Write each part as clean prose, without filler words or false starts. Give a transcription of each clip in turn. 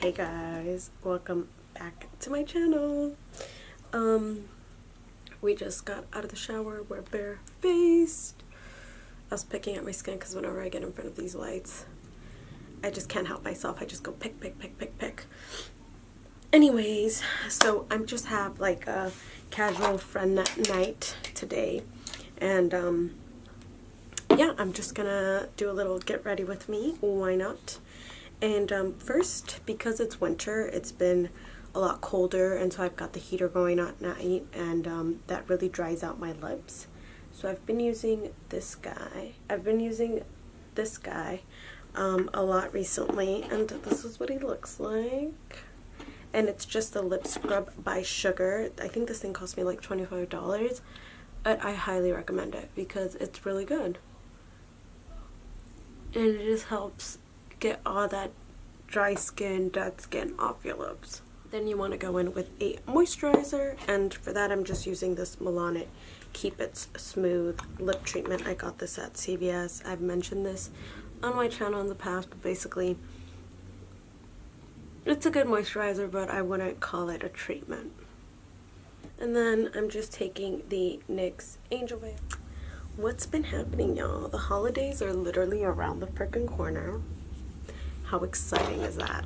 Hey guys, welcome back to my channel. We just got out of the shower. We're bare-faced. I was picking at my skin because whenever I get in front of these lights, I just can't help myself. I just go pick. Anyways, so I'm just have like a casual friend night today, and yeah, I'm just gonna do a little get ready with me. Why not? And first, because it's winter, it's been a lot colder, and so I've got the heater going on at night, and that really dries out my lips. So I've been using this guy. A lot recently, and this is what he looks like. And it's just the lip scrub by Sugar. I think this thing cost me like $25, but I highly recommend it because it's really good. And it just helps get all that dry skin, dead skin off your lips. Then you want to go in with a moisturizer, and for that I'm just using this Milani Keep It Smooth lip treatment. I got this at CVS. I've mentioned this on my channel in the past, but basically it's a good moisturizer, but I wouldn't call it a treatment. And then I'm just taking the NYX Angel Veil. What's been happening, y'all? The holidays are literally around the frickin' corner. How exciting is that?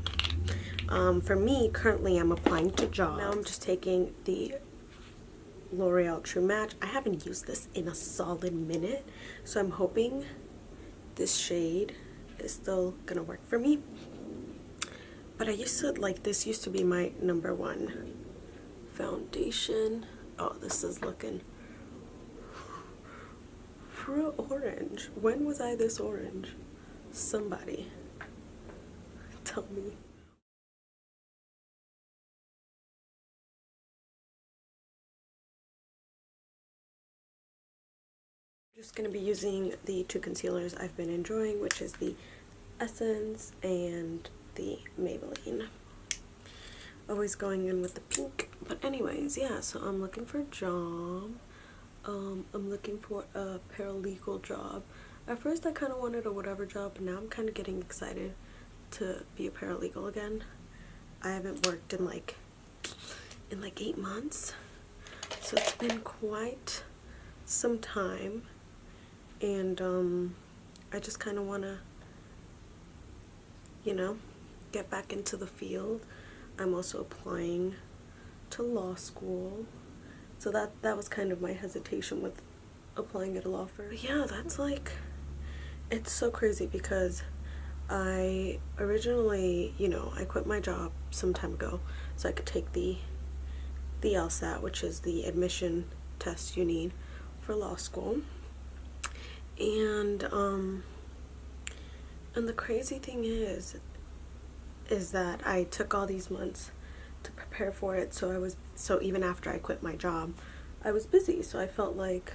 For me, currently I'm applying to jobs. Now I'm just taking the L'Oreal True Match. I haven't used this in a solid minute, so I'm hoping this shade is still gonna work for me. But I used to, like, this used to be my #1 foundation. Oh, this is looking orange. When was I this orange? Somebody tell me. I'm just going to be using the two concealers I've been enjoying, which is the Essence and the Maybelline. Always going in with the pink. But anyways, yeah, so I'm looking for a job. I'm looking for a paralegal job. At first I kind of wanted a whatever job, but now I'm kind of getting excited to be a paralegal again. I haven't worked in like 8 months, so it's been quite some time, and I just kind of want to, you know, get back into the field. I'm also applying to law school, so that was kind of my hesitation with applying at a law firm. But yeah, that's like, it's so crazy because I originally, I quit my job some time ago so I could take the LSAT, which is the admission test you need for law school. And the crazy thing is that I took all these months to prepare for it, so even after I quit my job, I was busy, so I felt like,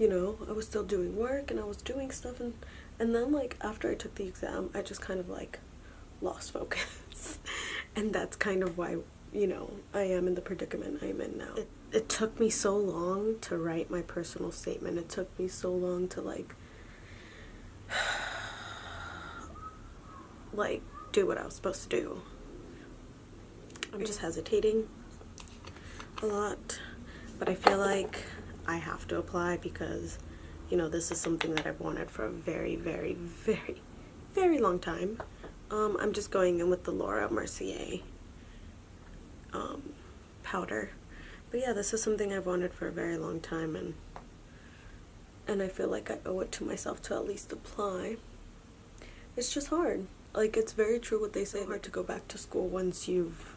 I was still doing work and I was doing stuff, and then like after I took the exam, I just kind of like lost focus. And that's kind of why, I am in the predicament I'm in now. It took me so long to write my personal statement. It took me so long to like do what I was supposed to do. I'm just hesitating a lot, but I feel like I have to apply because, this is something that I've wanted for a very, very, very, very long time. I'm just going in with the Laura Mercier powder. But yeah, this is something I've wanted for a very long time, and I feel like I owe it to myself to at least apply. It's just hard. Like, it's very true what they say, hard to go back to school once you've,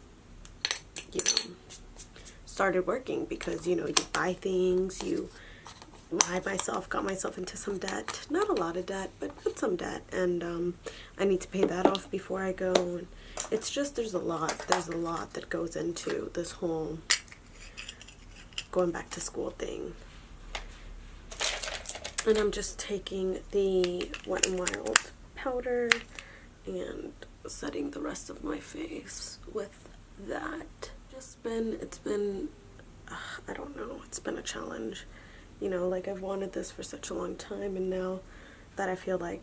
started working, because, you buy things, got myself into some debt. Not a lot of debt, but some debt, and I need to pay that off before I go, and it's just, there's a lot that goes into this whole going back to school thing. And I'm just taking the Wet n Wild powder and setting the rest of my face with that. It's been I don't know, it's been a challenge. Like, I've wanted this for such a long time, and now that I feel like,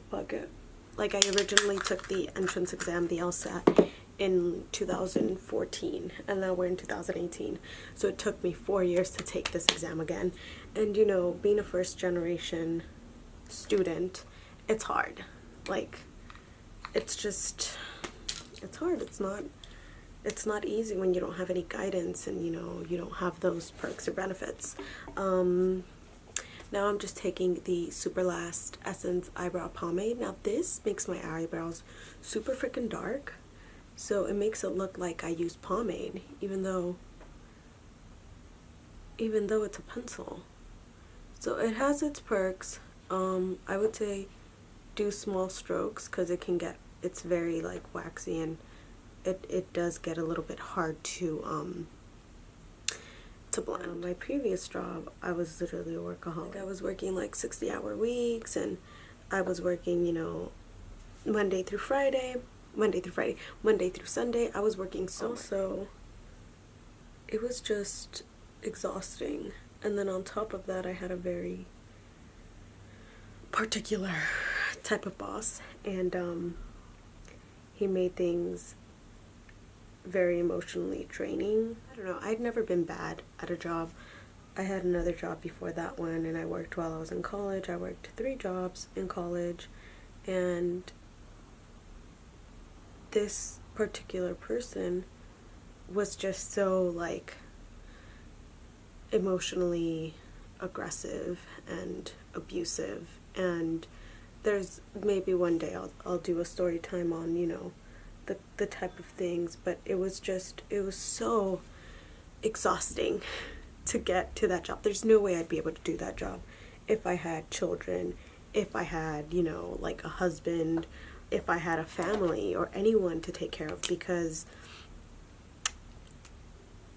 bug it, Like, I originally took the entrance exam, the LSAT, in 2014, and now we're in 2018. So it took me 4 years to take this exam again. And, you know, being a first-generation student, it's hard. Like, it's hard. It's not easy when you don't have any guidance and, you know, you don't have those perks or benefits. Now I'm just taking the Super Last Essence Eyebrow Pomade. Now this makes my eyebrows super freaking dark. So it makes it look like I use pomade, even though it's a pencil. So it has its perks. I would say do small strokes because it's very like waxy, and it does get a little bit hard to blend. My previous job, I was literally a workaholic. I was working like 60-hour weeks, and I was working, you know, Monday through Sunday. I was working so it was just exhausting. And then on top of that, I had a very particular type of boss, and he made things very emotionally draining. I don't know, I'd never been bad at a job. I had another job before that one, and I worked while I was in college. I worked 3 jobs in college, and this particular person was just so like emotionally aggressive and abusive. And there's maybe one day I'll do a story time on, you know, the type of things, but it was so exhausting to get to that job. There's no way I'd be able to do that job if I had children, if I had, you know, like a husband, if I had a family or anyone to take care of, because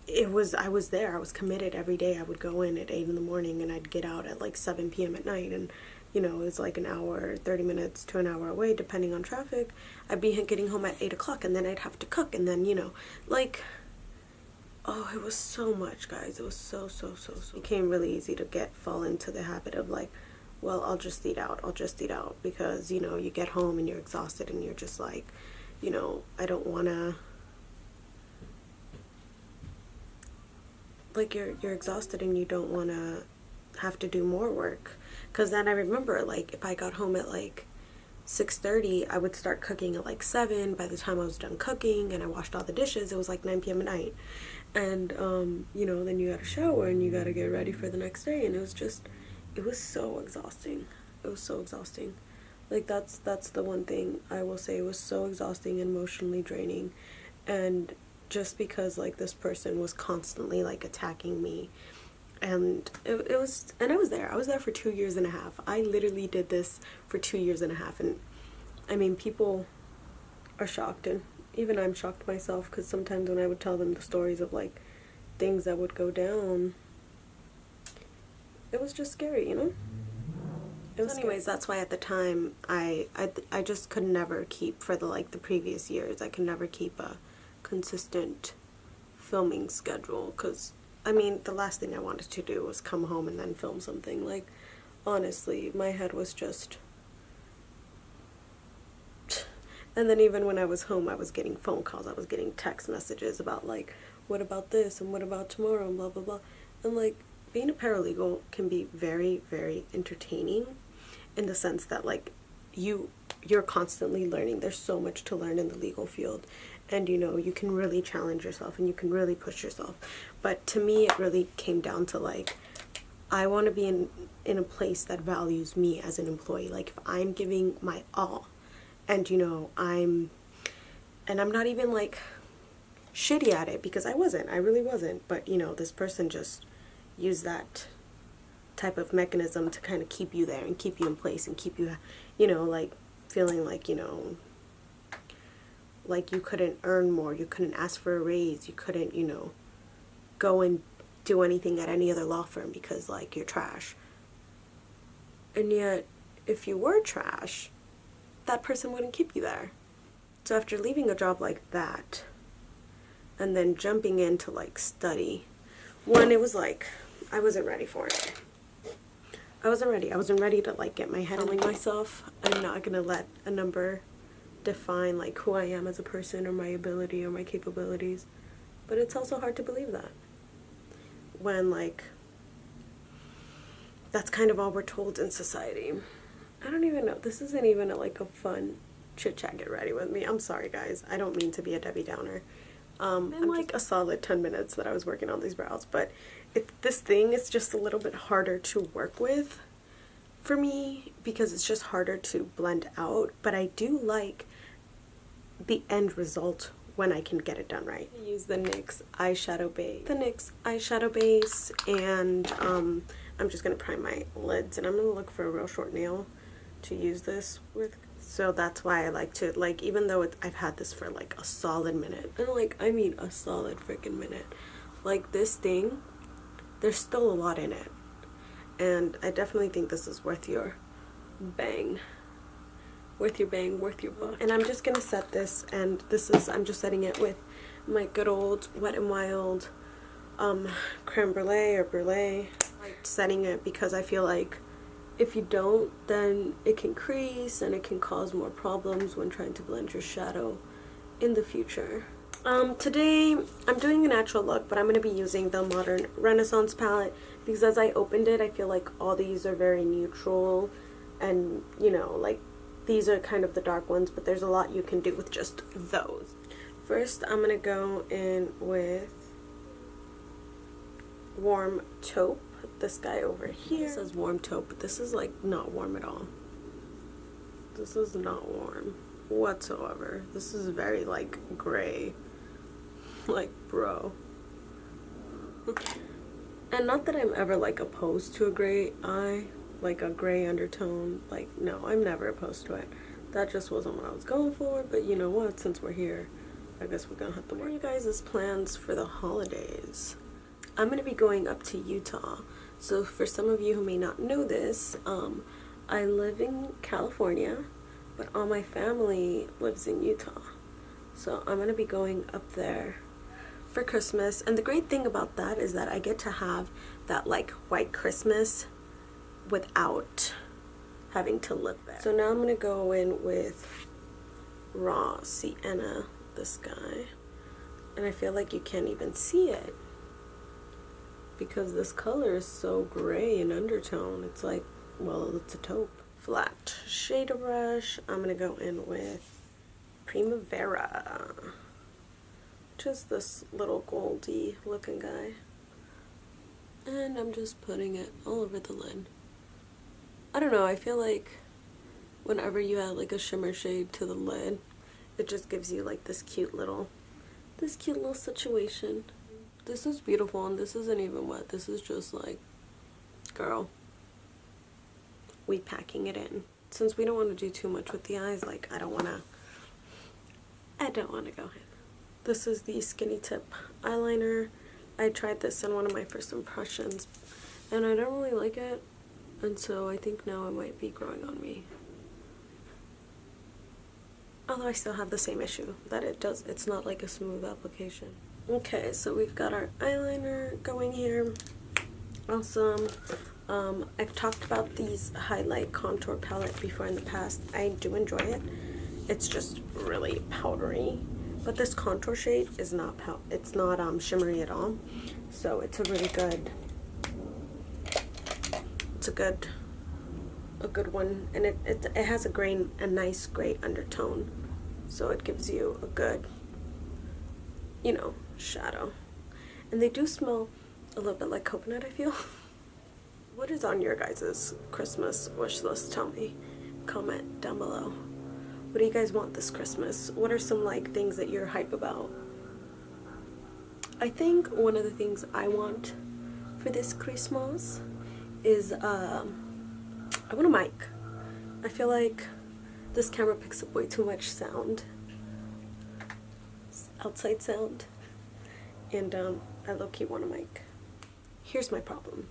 I was there. I was committed every day. I would go in at 8 in the morning and I'd get out at like 7 p.m. at night, and you know, it was like an hour, 30 minutes to an hour away, depending on traffic. I'd be getting home at 8 o'clock, and then I'd have to cook, and then, you know, like, oh, it was so much, guys. It was so. It became really easy to fall into the habit of like, well, I'll just eat out, because, you know, you get home and you're exhausted, and you're just like, you know, I don't want to, like, you're exhausted and you don't want to have to do more work. Because then I remember, like, if I got home at like 6:30, I would start cooking at like 7. By the time I was done cooking and I washed all the dishes, it was like 9 p.m. at night. And you know, then you gotta shower and you gotta get ready for the next day, and it was so exhausting. Like, that's the one thing I will say. It was so exhausting and emotionally draining. And just because like this person was constantly like attacking me, and I was there for 2 years and a half. I literally did this for 2 years and a half, and I mean, people are shocked, and even I'm shocked myself, because sometimes when I would tell them the stories of like things that would go down, it was just scary, you know? Anyways, that's why at the time I just could never keep, for the previous years, I could never keep a consistent filming schedule, because I mean, the last thing I wanted to do was come home and then film something. Like, honestly, my head was just... And then even when I was home, I was getting phone calls, I was getting text messages about like, what about this and what about tomorrow and blah blah blah. And like, being a paralegal can be very, very entertaining, in the sense that like you're constantly learning. There's so much to learn in the legal field, and you know, you can really challenge yourself and you can really push yourself. But to me, it really came down to like, I want to be in a place that values me as an employee. Like, if I'm giving my all, and you know, I'm not even like shitty at it, because I really wasn't, but you know, this person just used that type of mechanism to kind of keep you there and keep you in place and keep you, you know, like feeling like, you know, like you couldn't earn more, you couldn't ask for a raise, you couldn't, you know, go and do anything at any other law firm because like you're trash. And yet, if you were trash, that person wouldn't keep you there. So after leaving a job like that, and then jumping into like study, one, it was like, I wasn't ready for it. I wasn't ready. I wasn't ready to like get my head on myself. I'm not gonna let a number define like who I am as a person or my ability or my capabilities. But it's also hard to believe that when like that's kind of all we're told in society. I don't even know. This isn't even like a fun chit chat. Get ready with me. I'm sorry, guys. I don't mean to be a Debbie Downer. In like a solid 10 minutes that I was working on these brows, but this thing is just a little bit harder to work with for me because it's just harder to blend out. But I do like the end result when I can get it done right. I use the NYX eyeshadow base. And I'm just gonna prime my lids, and I'm gonna look for a real short nail to use this with. So that's why I like to, like, even though I've had this for like a solid minute, and like I mean a solid freaking minute, like this thing, there's still a lot in it, and I definitely think this is worth your bang, worth your buck. And I'm just gonna set this, and I'm just setting it with my good old Wet n Wild creme brulee or brulee. I like setting it because I feel like if you don't, then it can crease and it can cause more problems when trying to blend your shadow in the future. Today I'm doing a natural look, but I'm going to be using the Modern Renaissance palette because as I opened it, I feel like all these are very neutral, and you know, like these are kind of the dark ones, but there's a lot you can do with just those. First, I'm going to go in with Warm Taupe. This guy over here. It says Warm Taupe, but this is like not warm at all. This is not warm whatsoever. This is very like gray. Like, bro. And not that I'm ever like opposed to a gray eye, like a gray undertone. Like, no, I'm never opposed to it. That just wasn't what I was going for, but you know what? Since we're here, I guess we're gonna have to work. What are you guys' plans for the holidays? I'm gonna be going up to Utah. So for some of you who may not know this, I live in California, but all my family lives in Utah. So I'm going to be going up there for Christmas. And the great thing about that is that I get to have that like white Christmas without having to live there. So now I'm going to go in with Raw Sienna, this guy. And I feel like you can't even see it, because this color is so gray in undertone. It's like, well, it's a taupe. Flat shader brush. I'm gonna go in with Primavera, which is this little goldy looking guy. And I'm just putting it all over the lid. I don't know, I feel like whenever you add like a shimmer shade to the lid, it just gives you like this cute little situation. This is beautiful, and this isn't even wet. This is just like, girl, we packing it in. Since we don't want to do too much with the eyes, like I don't want to go in. This is the Skinny Tip eyeliner. I tried this in one of my first impressions, and I don't really like it, and so I think now it might be growing on me. Although I still have the same issue that it's not like a smooth application. Okay, so we've got our eyeliner going here. Awesome. I've talked about these highlight contour palette before in the past. I do enjoy it. It's just really powdery. But this contour shade is not shimmery at all. So it's a really good, it's a good one, and it has a nice gray undertone. So it gives you a good, you know, shadow. And they do smell a little bit like coconut, I feel. What is on your guys' Christmas wish list? Tell me. Comment down below. What do you guys want this Christmas? What are some like things that you're hype about? I think one of the things I want for this Christmas is I want a mic. I feel like this camera picks up way too much sound. Outside sound. And I low-key want a mic. Here's my problem.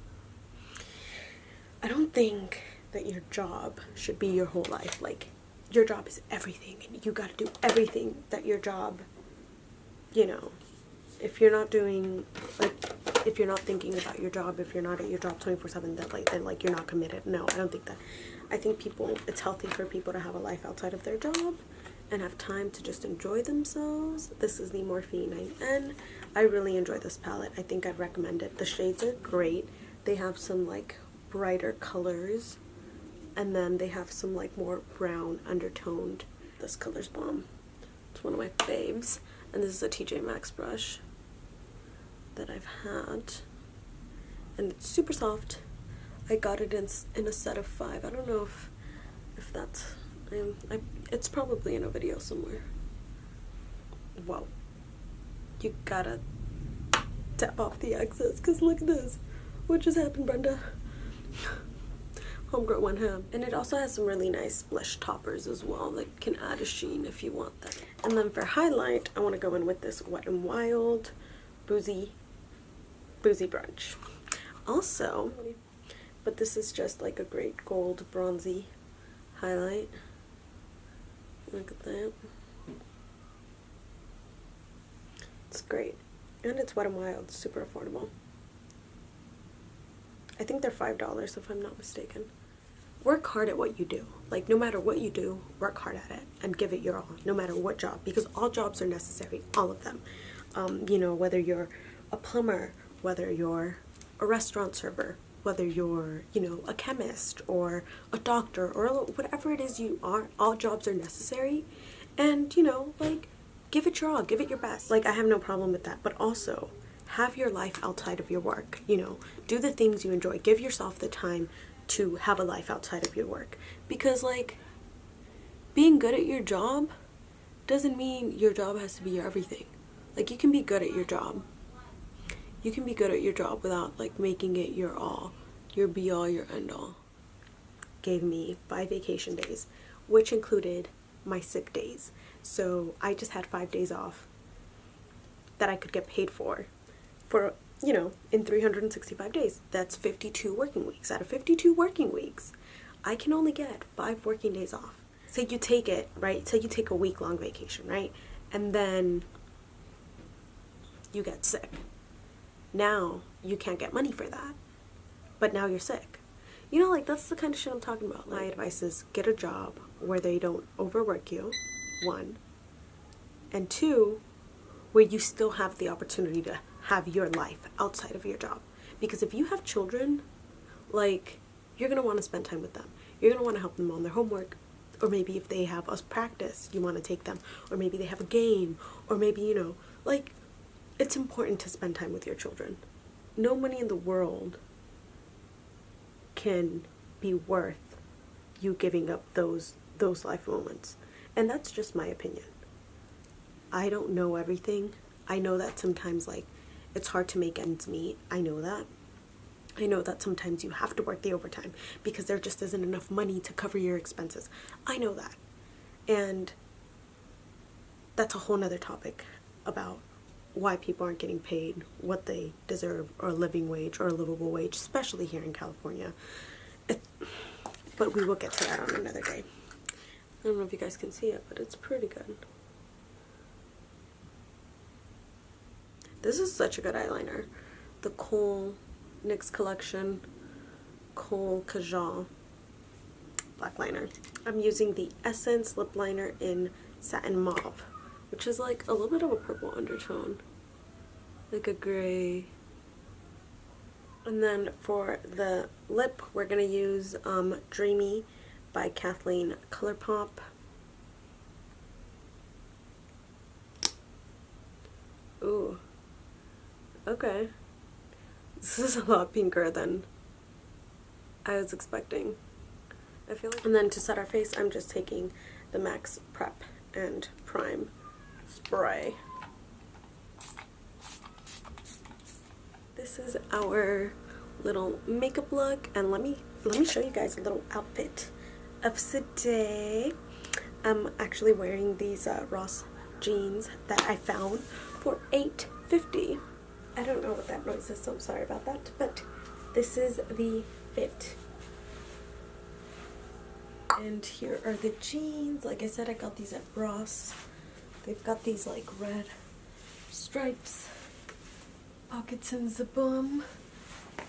I don't think that your job should be your whole life. Like, your job is everything, and you gotta do everything that your job, you know, if you're not doing, like, if you're not thinking about your job, if you're not at your job 24/7, that like then like you're not committed. No, I don't think that. I think it's healthy for people to have a life outside of their job and have time to just enjoy themselves. This is the Morphe 9N. I really enjoy this palette. I think I'd recommend it. The shades are great. They have some like brighter colors, and then they have some like more brown undertoned. This color's bomb. It's one of my faves. And this is a TJ Maxx brush that I've had, and it's super soft. I got it in a set of 5. I don't know if that's it's probably in a video somewhere. Whoa, you gotta tap off the excess, because look at this. What just happened, Brenda? Homegirl went ham. And it also has some really nice blush toppers as well that can add a sheen if you want that. And then for highlight, I want to go in with this Wet n Wild Boozy Brunch. Also, but this is just like a great gold bronzy highlight. Look at that. It's great. And it's Wet n Wild, super affordable. I think they're $5 if I'm not mistaken. Work hard at what you do. Like, no matter what you do, work hard at it and give it your all, no matter what job, because all jobs are necessary, all of them. You know, whether you're a plumber, whether you're a restaurant server, whether you're, you know, a chemist or a doctor or whatever it is you are, all jobs are necessary. And, you know, like, give it your all, give it your best. Like, I have no problem with that, but also have your life outside of your work. You know, do the things you enjoy. Give yourself the time to have a life outside of your work, because like being good at your job doesn't mean your job has to be your everything. Like, you can be good at your job. You can be good at your job without like making it your all, your be all, your end all. Gave me 5 vacation days, which included my sick days. So I just had 5 days off that I could get paid for, you know, in 365 days. That's 52 working weeks. Out of 52 working weeks, I can only get 5 working days off. Say you take it, right? Say you take a week-long vacation, right? And then you get sick. Now you can't get money for that, but now you're sick. You know, like, that's the kind of shit I'm talking about. My advice is get a job where they don't overwork you, 1, and 2, where you still have the opportunity to have your life outside of your job. Because if you have children, like, you're gonna want to spend time with them. You're gonna want to help them on their homework, or maybe if they have a practice, you want to take them, or maybe they have a game, or maybe, you know, like, it's important to spend time with your children. No money in the world can be worth you giving up those life moments. And that's just my opinion. I don't know everything. I know that sometimes, like, it's hard to make ends meet. I know that. I know that sometimes you have to work the overtime because there just isn't enough money to cover your expenses. I know that. And that's a whole nother topic about why people aren't getting paid what they deserve, or a living wage or a livable wage, especially here in California. But we will get to that on another day. I don't know if you guys can see it, but it's pretty good. This is such a good eyeliner. The Cole NYX Collection Cole Kajal black liner. I'm using the Essence lip liner in Satin Mauve, which is like a little bit of a purple undertone, like a gray. And then for the lip, we're gonna use Dreamy by Kathleen Colourpop. Ooh. Okay. This is a lot pinker than I was expecting. I feel like. And then to set our face, I'm just taking the MAC Prep and Prime spray. This is our little makeup look, and let me show you guys a little outfit of today. I'm actually wearing these Ross jeans that I found for $8.50. I don't know what that noise is, so I'm sorry about that, but this is the fit. And here are the jeans. Like I said, I got these at Ross. They've got these like red stripes pockets and zip them.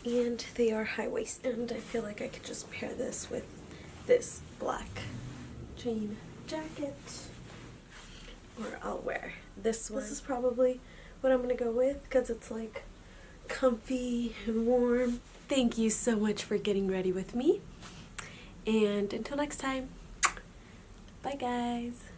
And they are high-waisted. I feel like I could just pair this with this black jean jacket. Or I'll wear this one. This is probably what I'm gonna go with because it's like comfy and warm. Thank you so much for getting ready with me. And until next time, bye guys.